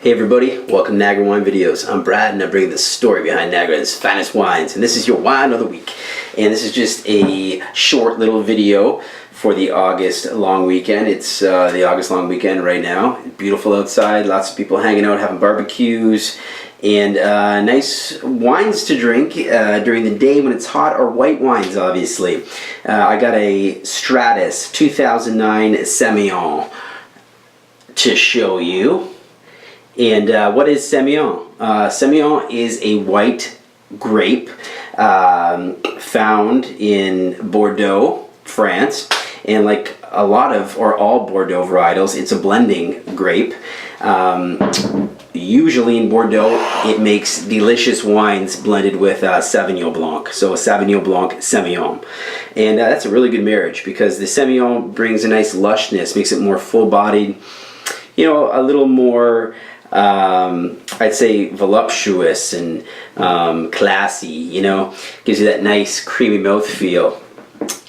Hey everybody, welcome to Niagara Wine Videos. I'm Brad and I bring the story behind Niagara's finest wines, and this is your wine of the week. And this is just a short little video for the August long weekend. It's the August long weekend right now. Beautiful outside, lots of people hanging out, having barbecues, and nice wines to drink during the day when it's hot, or white wines obviously. I got a Stratus 2009 Semillon to show you. And what is Semillon? Semillon is a white grape found in Bordeaux, France. And like a lot of, or all Bordeaux varietals, it's a blending grape. Usually in Bordeaux, it makes delicious wines blended with Sauvignon Blanc. So a Sauvignon Blanc Semillon. And that's a really good marriage because the Semillon brings a nice lushness, makes it more full-bodied, you know, a little more I'd say voluptuous and classy, you know, gives you that nice creamy mouthfeel.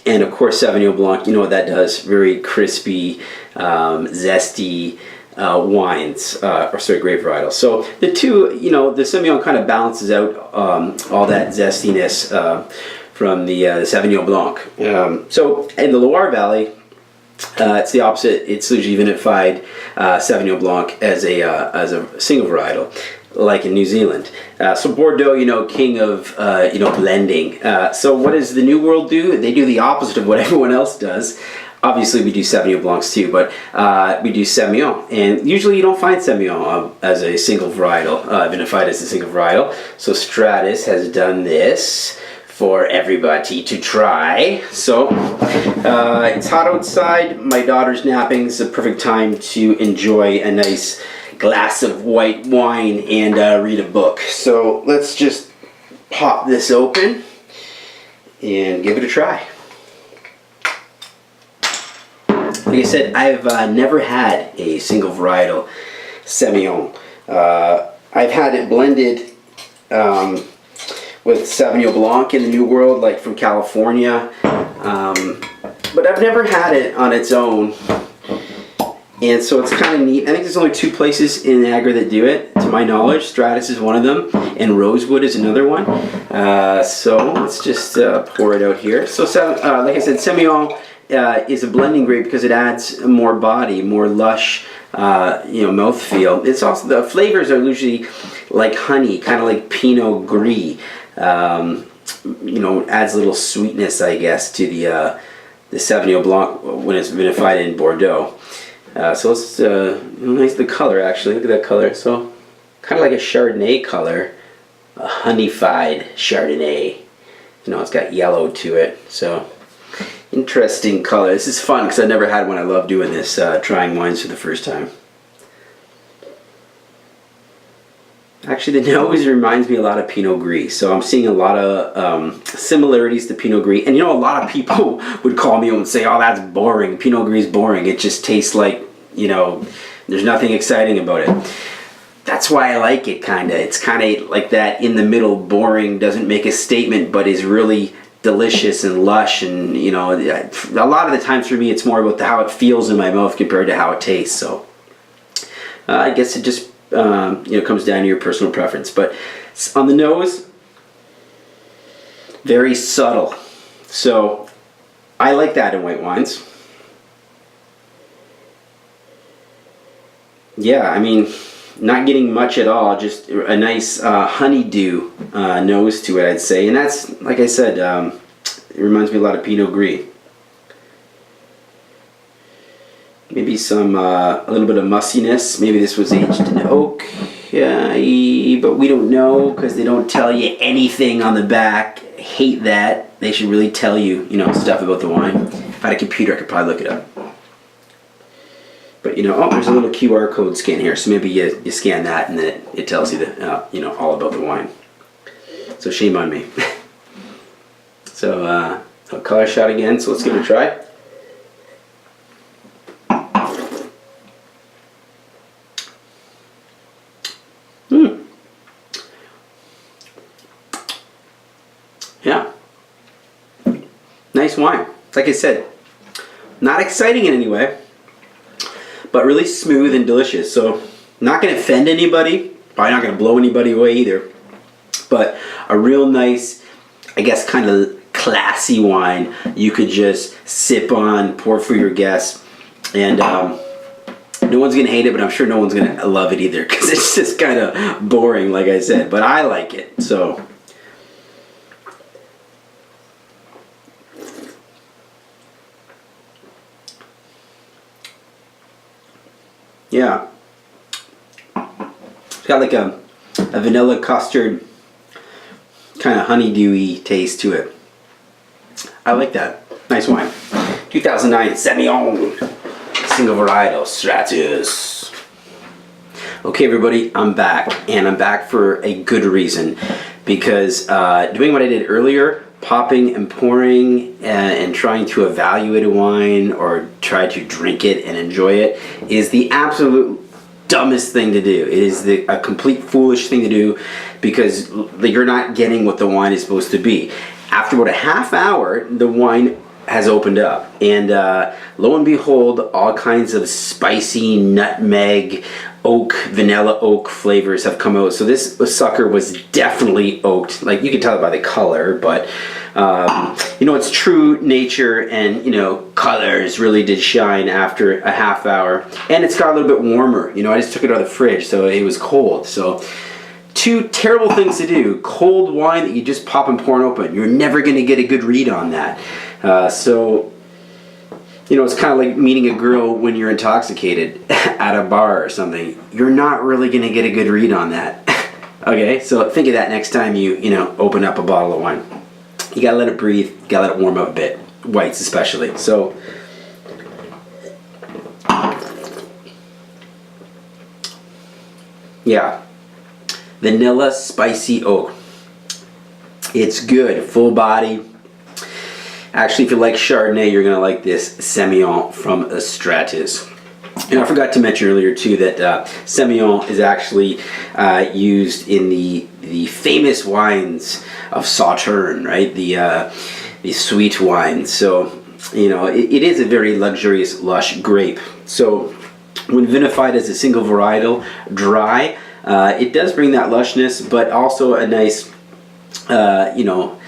And of course Sauvignon Blanc, you know what that does, very crispy, zesty wines, or sorry, grape varietals. So the two, you know, the Semillon kind of balances out all that zestiness from the Sauvignon Blanc. So in the Loire Valley, it's the opposite. It's usually vinified Sauvignon Blanc as a single varietal, like in New Zealand. So Bordeaux, you know, king of you know, blending. So what does the New World do? They do the opposite of what everyone else does. Obviously, we do Sauvignon Blancs too, but we do Semillon, and usually you don't find Semillon as a single varietal, vinified as a single varietal. So Stratus has done this for everybody to try. So it's hot outside, my daughter's napping. It's a perfect time to enjoy a nice glass of white wine and read a book. So let's just pop this open and give it a try. Like I said, I've never had a single varietal Semillon. I've had it blended with Sauvignon Blanc in the New World, like from California, but I've never had it on its own, and so it's kind of neat. I think there's only two places in Niagara that do it, to my knowledge. Stratus is one of them, and Rosewood is another one. So let's just pour it out here. So like I said, Semillon is a blending grape because it adds more body, more lush, you know, mouthfeel. It's also, the flavors are usually like honey, kind of like Pinot Gris. You know, adds a little sweetness, I guess, to the Sauvignon Blanc when it's vinified in Bordeaux. So it's nice, the color actually. Look at that color. So kind of like a Chardonnay color, a honeyfied Chardonnay. You know, it's got yellow to it. So interesting color. This is fun because I never had one. I love doing this, trying wines for the first time. Actually, the nose reminds me a lot of Pinot Gris, so I'm seeing a lot of similarities to Pinot Gris. And you know, a lot of people would call me and say, "Oh, that's boring. Pinot Gris is boring. It just tastes like, you know, there's nothing exciting about it." That's why I like it, kind of. It's kind of like that in the middle, boring, doesn't make a statement, but is really delicious and lush. And you know, a lot of the times for me, it's more about how it feels in my mouth compared to how it tastes. So I guess it just you know, comes down to your personal preference. But on the nose, very subtle. So I like that in white wines. Yeah, I mean, not getting much at all, just a nice honeydew nose to it, I'd say. And that's, like I said, it reminds me a lot of Pinot Gris. Maybe some, a little bit of mustiness. Maybe this was aged in oak, but we don't know because they don't tell you anything on the back. I hate that. They should really tell you, you know, stuff about the wine. If I had a computer, I could probably look it up. But you know, oh, there's a little QR code scan here, so maybe you scan that and then it tells you that, you know, all about the wine. So shame on me. So a color shot again. So let's give it a try. Yeah, nice wine. Like I said, not exciting in any way, but really smooth and delicious. So Not going to offend anybody. Probably not going to blow anybody away either. But a real nice, I guess, kind of classy wine you could just sip on, pour for your guests, and no one's gonna hate it, but I'm sure no one's gonna love it either because it's just kind of boring, like I said. But I like it, so. Yeah, it's got like a vanilla custard, kind of honeydewy taste to it. I like that. Nice wine. 2009 Semillon single varietal Stratus. Okay, everybody, I'm back, and I'm back for a good reason, because doing what I did earlier, popping and pouring and trying to evaluate a wine or try to drink it and enjoy it is the absolute dumbest thing to do. It is a complete foolish thing to do, because you're not getting what the wine is supposed to be. After about a half hour, the wine has opened up, and lo and behold, all kinds of spicy nutmeg, oak, vanilla oak flavors have come out. So this sucker was definitely oaked. Like, you can tell it by the color, but you know, its true nature and, you know, colors really did shine after a half hour. And it's got a little bit warmer. You know, I just took it out of the fridge, so it was cold. So two terrible things to do. Cold wine that you just pop and pour and open. You're never going to get a good read on that. So, you know, it's kind of like meeting a girl when you're intoxicated at a bar or something. You're not really going to get a good read on that. Okay, so think of that next time you know, open up a bottle of wine. You got to let it breathe. You got to let it warm up a bit. Whites especially. So, yeah. Vanilla spicy oak. It's good. Full body. Actually, if you like Chardonnay, you're going to like this Semillon from Stratus. And I forgot to mention earlier too that Semillon is actually used in the famous wines of Sauterne, right? The sweet wines. So, you know, it is a very luxurious, lush grape. So when vinified as a single varietal, dry, it does bring that lushness, but also a nice, you know,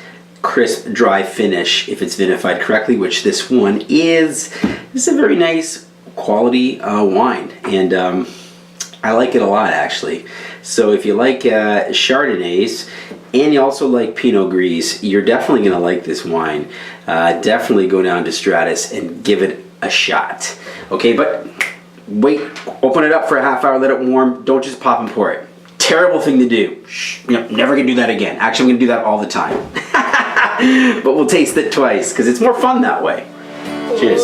crisp, dry finish if it's vinified correctly, which this one is. This is a very nice quality wine, and I like it a lot, actually. So if you like Chardonnays and you also like Pinot Gris, you're definitely going to like this wine. Definitely go down to Stratus and give it a shot. Okay, but wait, open it up for a half hour, let it warm. Don't just pop and pour it. Terrible thing to do. You know, never gonna do that again. Actually, I'm gonna do that all the time. But we'll taste it twice because it's more fun that way. Cheers.